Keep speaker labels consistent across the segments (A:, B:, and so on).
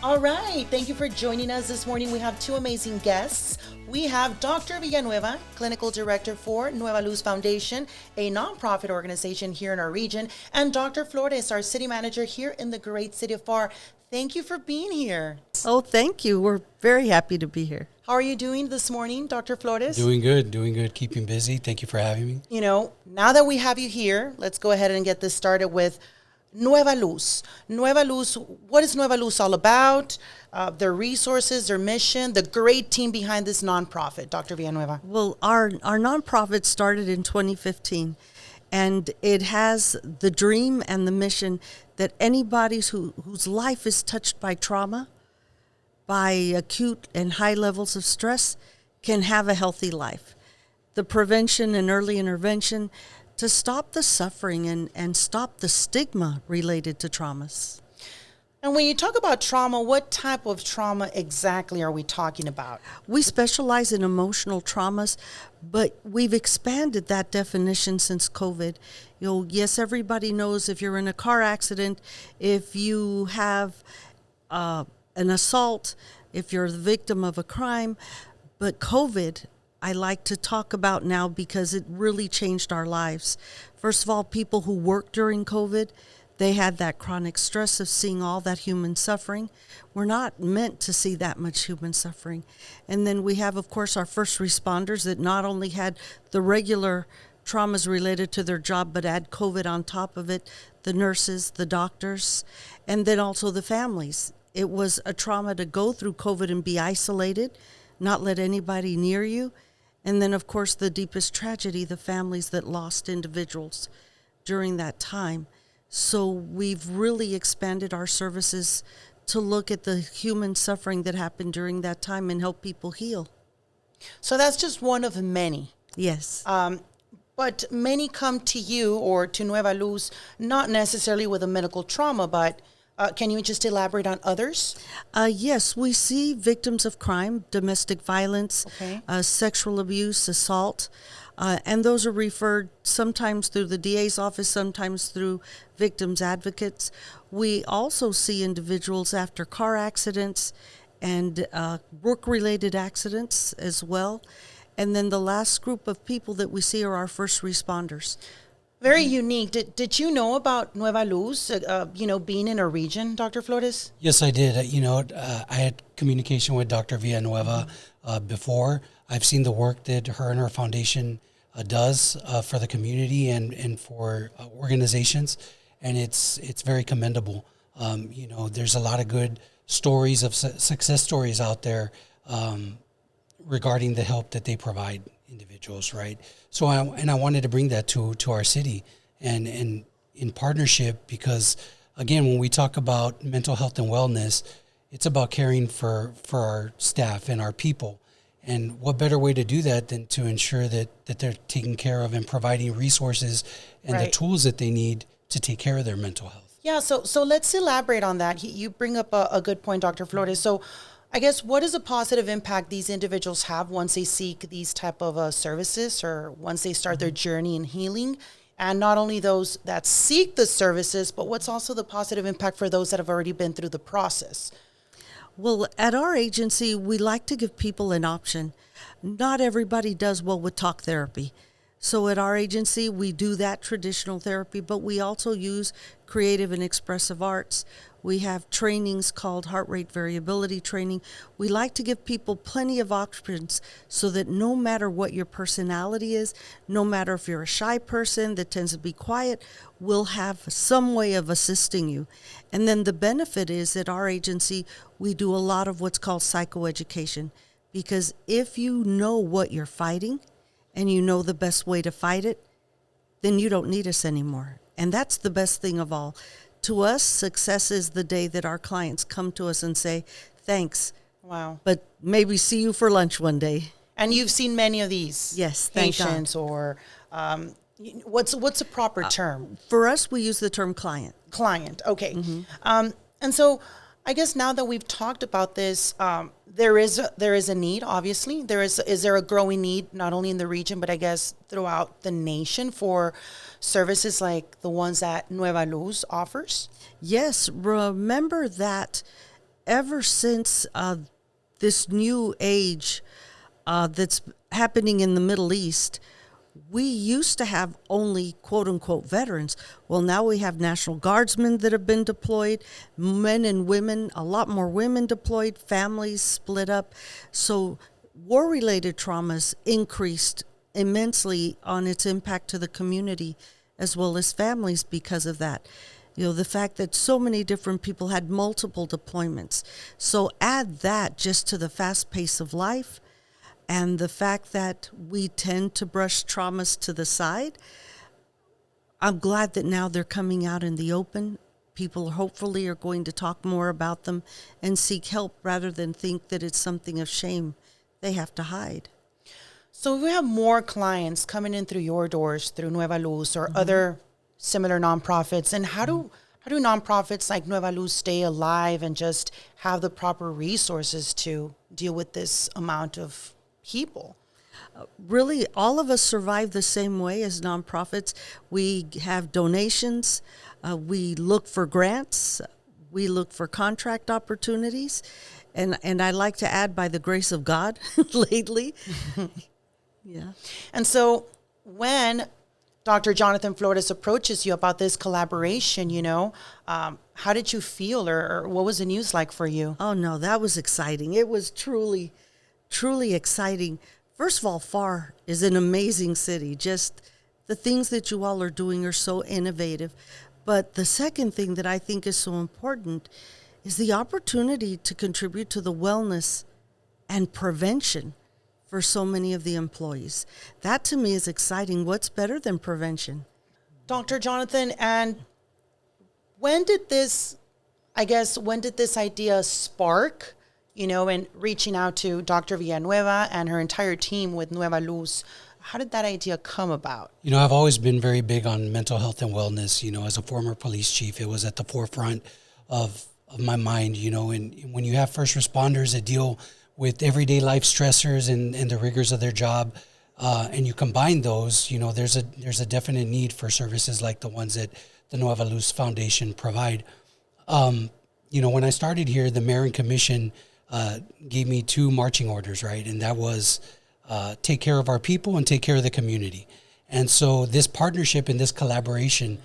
A: All right. Thank you for joining us this morning. We have two amazing guests. We have Dr. Villanueva, Clinical Director for Nueva Luz Foundation, a nonprofit organization here in our region, and Dr. Flores, our city manager here in the great city of Pharr. Thank you for being here.
B: Oh, thank you. We're very happy to be here.
A: How are you doing this morning, Dr. Flores?
C: Doing good, keeping busy. Thank you for having me.
A: You know, now that we have you here, let's go ahead and get this started with Nueva Luz. Nueva Luz, what is Nueva Luz all about? Their resources, their mission, the great team behind this nonprofit, Dr. Villanueva.
B: Well, our nonprofit started in 2015, and it has the dream and the mission that anybody whose life is touched by trauma, by acute and high levels of stress, can have a healthy life. The prevention and early intervention to stop the suffering and stop the stigma related to traumas.
A: And when you talk about trauma, what type of trauma exactly are we talking about?
B: We specialize in emotional traumas, but we've expanded that definition since COVID. Yes, everybody knows if you're in a car accident, if you have an assault, if you're the victim of a crime, but COVID, I like to talk about now because it really changed our lives. First of all, people who worked during COVID, they had that chronic stress of seeing all that human suffering. We're not meant to see that much human suffering. And then we have, of course, our first responders that not only had the regular traumas related to their job, but add COVID on top of it, the nurses, the doctors, and then also the families. It was a trauma to go through COVID and be isolated, not let anybody near you. And then, of course, the deepest tragedy, the families that lost individuals during that time. So we've really expanded our services to look at the human suffering that happened during that time and help people heal.
A: So that's just one of many.
B: Yes.
A: But many come to you or to Nueva Luz, not necessarily with a medical trauma, but can you just elaborate on others?
B: Yes, we see victims of crime, domestic violence,
A: Okay.
B: Sexual abuse, assault, and those are referred sometimes through the DA's office, sometimes through victims advocates. We also see individuals after car accidents and work-related accidents as well. And then the last group of people that we see are our first responders.
A: Very unique. Did you know about Nueva Luz, being in a region, Dr. Flores?
C: Yes, I did. I had communication with Dr. Villanueva before. I've seen the work that her and her foundation does for the community and for organizations, and it's very commendable. There's a lot of good stories of success stories out there regarding the help that they provide individuals, right? So I wanted to bring that to our city and in partnership because, again, when we talk about mental health and wellness, it's about caring for our staff and our people. And what better way to do that than to ensure that they're taken care of and providing resources and the
A: Right.
C: tools that they need to take care of their mental health.
A: Yeah, so let's elaborate on that. You bring up a good point, Dr. Flores. So I guess what is a positive impact these individuals have once they seek these type of services or once they start their journey in healing? And not only those that seek the services, but what's also the positive impact for those that have already been through the process?
B: Well, at our agency, we like to give people an option. Not everybody does well with talk therapy. So at our agency, we do that traditional therapy, but we also use creative and expressive arts. We have trainings called heart rate variability training. We like to give people plenty of options so that no matter what your personality is, no matter if you're a shy person that tends to be quiet, we'll have some way of assisting you. And then the benefit is at our agency, we do a lot of what's called psychoeducation. Because if you know what you're fighting and you know the best way to fight it, then you don't need us anymore. And that's the best thing of all. To us, success is the day that our clients come to us and say, thanks,
A: Wow.
B: but maybe see you for lunch one day.
A: And you've seen many of these
B: Yes, thank God.
A: patients or what's a proper term?
B: For us, we use the term client.
A: Client. Okay. And so I guess now that we've talked about this, there is a need. Obviously, is there a growing need not only in the region but I guess throughout the nation for services like the ones that Nueva Luz offers?
B: Yes, remember that ever since this new age that's happening in the Middle East, we used to have only quote unquote veterans. Well, now we have National Guardsmen that have been deployed, men and women, a lot more women deployed, families split up. So war related traumas increased immensely on its impact to the community as well as families because of that. You know, the fact that so many different people had multiple deployments. So add that just to the fast pace of life and the fact that we tend to brush traumas to the side. I'm glad that now they're coming out in the open. People hopefully are going to talk more about them and seek help rather than think that it's something of shame they have to hide.
A: So we have more clients coming in through your doors, through Nueva Luz or other similar nonprofits. And how do nonprofits like Nueva Luz stay alive and just have the proper resources to deal with this amount of people?
B: Really, all of us survive the same way as nonprofits. We have donations. We look for grants. We look for contract opportunities. And I like to add, by the grace of God, lately. Yeah.
A: And so when Dr. Jonathan Flores approaches you about this collaboration, how did you feel or what was the news like for you?
B: Oh, no, that was exciting. It was truly, truly exciting. First of all, Pharr is an amazing city. Just the things that you all are doing are so innovative. But the second thing that I think is so important is the opportunity to contribute to the wellness and prevention for so many of the employees. That to me is exciting. What's better than prevention?
A: Dr. Jonathan, and when did this idea spark, and reaching out to Dr. Villanueva and her entire team with Nueva Luz? How did that idea come about?
C: I've always been very big on mental health and wellness. As a former police chief, it was at the forefront of my mind, and when you have first responders that deal with everyday life stressors and the rigors of their job, and you combine those, there's a definite need for services like the ones that the Nueva Luz Foundation provide. When I started here, the mayor and commission gave me 2 marching orders, right? And that was take care of our people and take care of the community. And so this partnership and this collaboration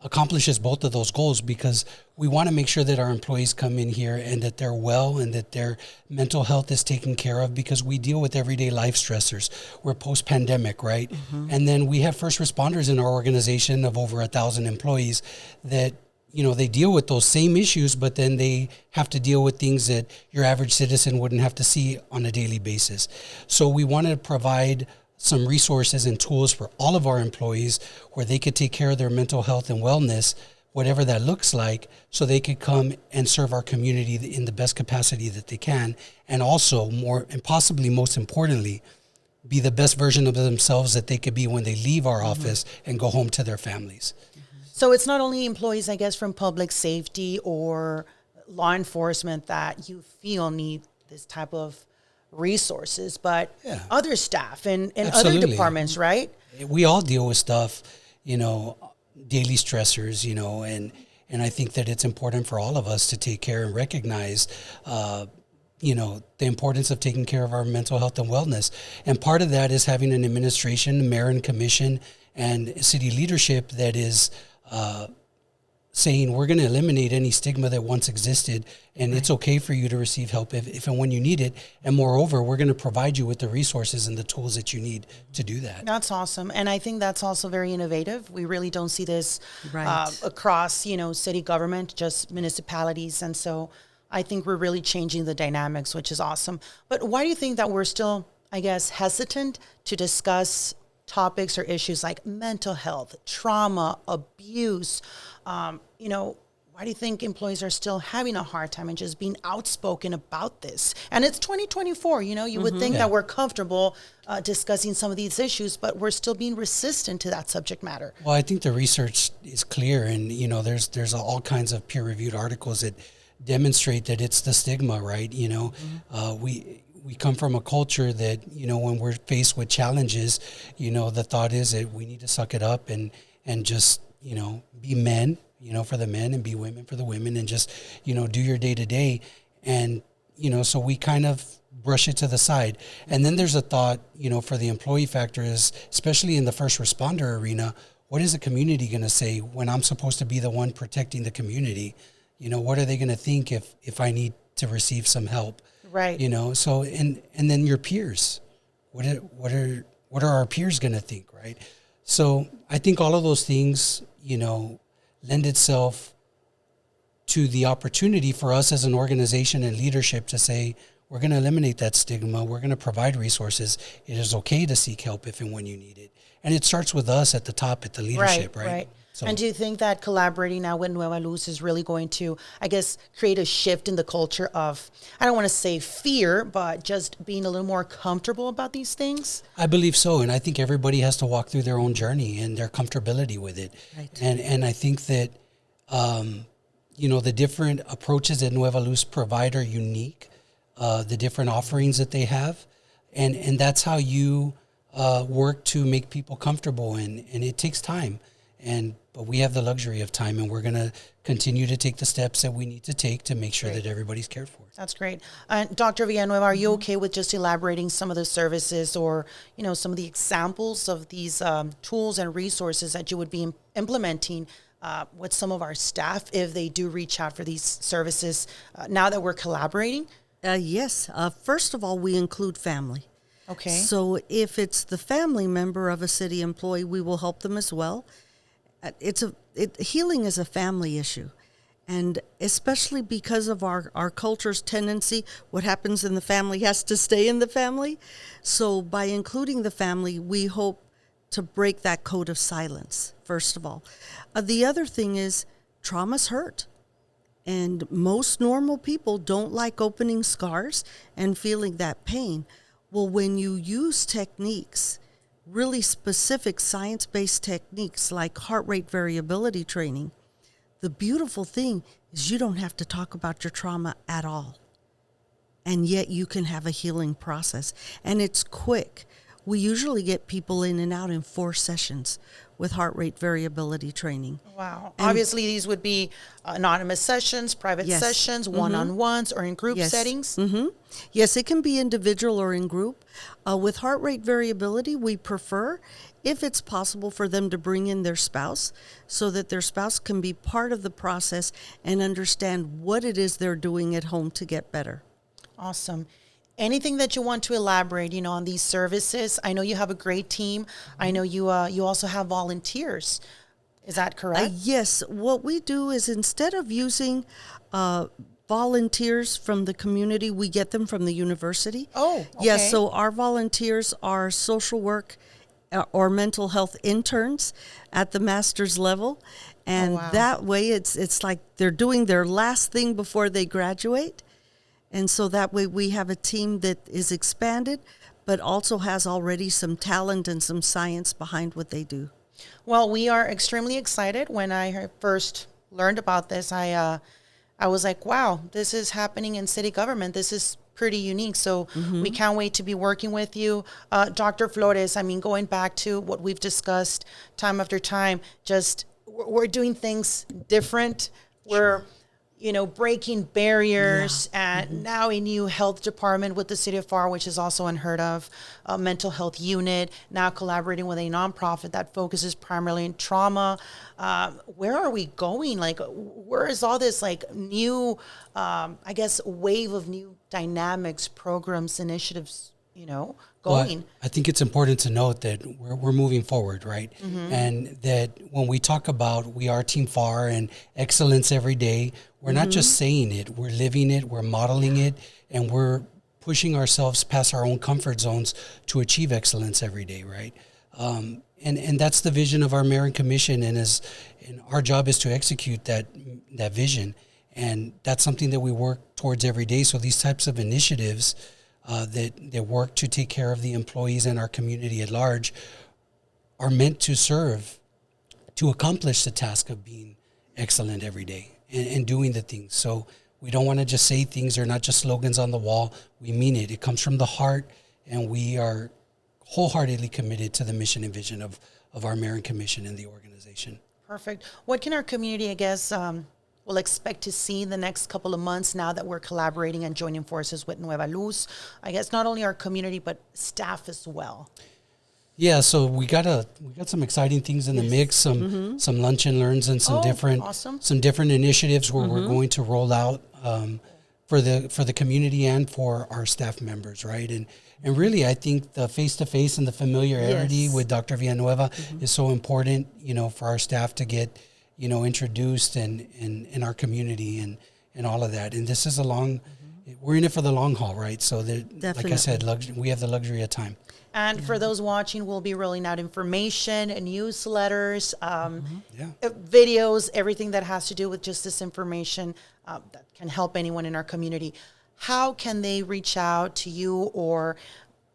C: accomplishes both of those goals because we want to make sure that our employees come in here and that they're well and that their mental health is taken care of because we deal with everyday life stressors. We're post-pandemic, right? And then we have first responders in our organization of over 1,000 employees that, they deal with those same issues, but then they have to deal with things that your average citizen wouldn't have to see on a daily basis. So we want to provide some resources and tools for all of our employees where they could take care of their mental health and wellness, whatever that looks like, so they could come and serve our community in the best capacity that they can. And also, more and possibly most importantly, be the best version of themselves that they could be when they leave our office and go home to their families.
A: So it's not only employees, I guess, from public safety or law enforcement that you feel need this type of resources, but other staff and other departments, right?
C: We all deal with stuff, daily stressors, and I think that it's important for all of us to take care and recognize, the importance of taking care of our mental health and wellness. And part of that is having an administration, mayor and commission, and city leadership that is saying we're going to eliminate any stigma that once existed, and it's okay for you to receive help if and when you need it. And moreover, we're going to provide you with the resources and the tools that you need to do that.
A: That's awesome. And I think that's also very innovative. We really don't see this across, city government, just municipalities. And so I think we're really changing the dynamics, which is awesome. But why do you think that we're still, I guess, hesitant to discuss topics or issues like mental health, trauma, abuse? Why do you think employees are still having a hard time and just being outspoken about this? And it's 2024, you would think that we're comfortable discussing some of these issues, but we're still being resistant to that subject matter.
C: Well, I think the research is clear, and there's all kinds of peer-reviewed articles that demonstrate that it's the stigma, right? We come from a culture that, when we're faced with challenges, the thought is that we need to suck it up and just, be men, for the men, and be women for the women, and just, do your day to day. And, so we kind of brush it to the side. And then there's a thought, for the employee factor is, especially in the first responder arena, what is the community going to say when I'm supposed to be the one protecting the community? What are they going to think if I need to receive some help?
A: Right.
C: So, and then your peers, what are our peers going to think? Right. So I think all of those things, lend itself to the opportunity for us as an organization and leadership to say, we're going to eliminate that stigma. We're going to provide resources. It is okay to seek help if and when you need it. And it starts with us at the top, at the leadership, right?
A: So, and do you think that collaborating now with Nueva Luz is really going to, I guess, create a shift in the culture of, I don't want to say fear, but just being a little more comfortable about these things?
C: I believe so. And I think everybody has to walk through their own journey and their comfortability with it.
B: Right.
C: And I think that, the different approaches that Nueva Luz provide are unique, the different offerings that they have. And that's how you work to make people comfortable. And it takes time. But we have the luxury of time, and we're going to continue to take the steps that we need to take to make sure that everybody's cared for.
A: That's great. Dr. Villanueva, are you okay with just elaborating some of the services or, some of the examples of these tools and resources that you would be implementing with some of our staff if they do reach out for these services now that we're collaborating?
B: Yes. First of all, we include family.
A: Okay.
B: So if it's the family member of a city employee, we will help them as well. Healing is a family issue, and especially because of our culture's tendency, what happens in the family has to stay in the family. So by including the family, we hope to break that code of silence, first of all. The other thing is traumas hurt, and most normal people don't like opening scars and feeling that pain. Well, when you use techniques, really specific science-based techniques like heart rate variability training, the beautiful thing is you don't have to talk about your trauma at all. And yet you can have a healing process. And it's quick. We usually get people in and out in 4 sessions with heart rate variability training.
A: Wow. And obviously, these would be anonymous sessions, private sessions, one-on-ones, or in group settings.
B: Mm-hmm. Yes, it can be individual or in group. With heart rate variability, we prefer, if it's possible, for them to bring in their spouse so that their spouse can be part of the process and understand what it is they're doing at home to get better.
A: Awesome. Anything that you want to elaborate, on these services? I know you have a great team. I know you also have volunteers. Is that correct?
B: Yes. What we do is instead of using volunteers from the community, we get them from the university.
A: Oh, okay.
B: Yes. So our volunteers are social work or mental health interns at the master's level. And that way it's like they're doing their last thing before they graduate. And so that way we have a team that is expanded, but also has already some talent and some science behind what they do.
A: Well, we are extremely excited. When I first learned about this, I was like, wow, this is happening in city government. This is pretty unique. So we can't wait to be working with you. Dr. Flores, going back to what we've discussed time after time, just we're doing things different. We're breaking barriers, and now a new health department with the city of Pharr, which is also unheard of, a mental health unit, now collaborating with a nonprofit that focuses primarily in trauma. Where are we going? Where is all this new, wave of new dynamics, programs, initiatives, going?
C: Well, I think it's important to note that we're moving forward, right? And that when we talk about we are Team Pharr and excellence every day, we're not just saying it, we're living it, we're modeling it, and we're pushing ourselves past our own comfort zones to achieve excellence every day, right? And that's the vision of our mayor and commission, and our job is to execute that vision. And that's something that we work towards every day. So these types of initiatives that work to take care of the employees and our community at large are meant to serve, to accomplish the task of being excellent every day and doing the things. So we don't want to just say things. They're not just slogans on the wall. We mean it. It comes from the heart, and we are wholeheartedly committed to the mission and vision of our mayor and commission and the organization.
A: Perfect. What can our community, we'll expect to see in the next couple of months now that we're collaborating and joining forces with Nueva Luz? I guess not only our community, but staff as well.
C: Yeah, so we got some exciting things in the mix, some lunch and learns and some different initiatives where we're going to roll out for the community and for our staff members, right? And really, I think the face-to-face and the familiarity with Dr. Villanueva is so important, for our staff to get, introduced and in our community and all of that. And this is we're in it for the long haul, right? So like I said, we have the luxury of time.
A: And for those watching, we'll be rolling out information, newsletters, videos, everything that has to do with just this information that can help anyone in our community. How can they reach out to you or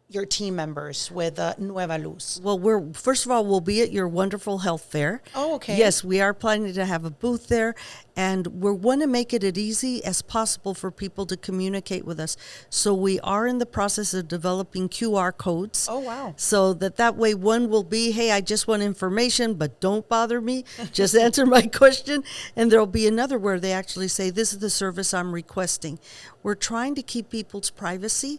A: your team members with Nueva Luz?
B: Well, first of all, we'll be at your wonderful health fair.
A: Oh, okay.
B: Yes, we are planning to have a booth there, and we want to make it as easy as possible for people to communicate with us. So we are in the process of developing QR codes.
A: Oh, wow.
B: So that way one will be, hey, I just want information, but don't bother me. Just answer my question. And there'll be another where they actually say, this is the service I'm requesting. We're trying to keep people's privacy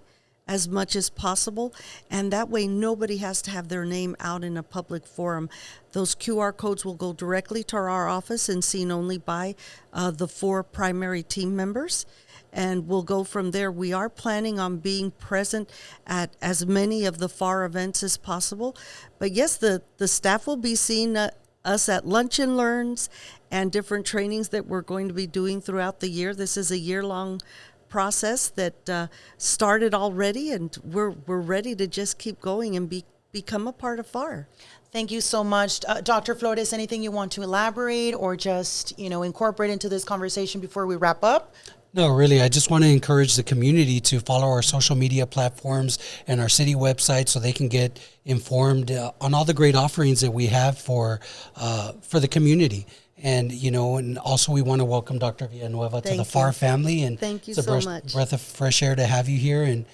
B: as much as possible, and that way nobody has to have their name out in a public forum. Those QR codes will go directly to our office and seen only by the 4 primary team members, and we'll go from there. We are planning on being present at as many of the Pharr events as possible, but yes, the staff will be seeing us at lunch and learns and different trainings that we're going to be doing throughout the year. This is a year-long process that started already, and we're ready to just keep going and become a part of Pharr.
A: Thank you so much. Dr. Flores, anything you want to elaborate or just, incorporate into this conversation before we wrap up?
C: No, really, I just want to encourage the community to follow our social media platforms and our city website so they can get informed on all the great offerings that we have for the community. And, and also we want to welcome Dr. Villanueva to the Pharr family. And
B: thank you
C: it's a
B: so much.
C: breath of fresh air to have you here. And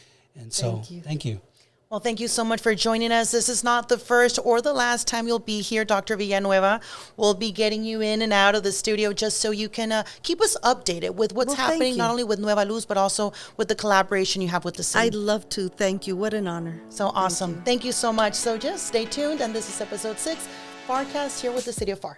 C: so thank you.
A: Well, thank you so much for joining us. This is not the first or the last time you'll be here, Dr. Villanueva. We'll be getting you in and out of the studio just so you can keep us updated with what's happening, not only with Nueva Luz, but also with the collaboration you have with the city.
B: I'd love to. Thank you. What an honor.
A: So awesome. Thank you so much. So just stay tuned. And this is episode 6, PHARRCAST, here with the city of Pharr.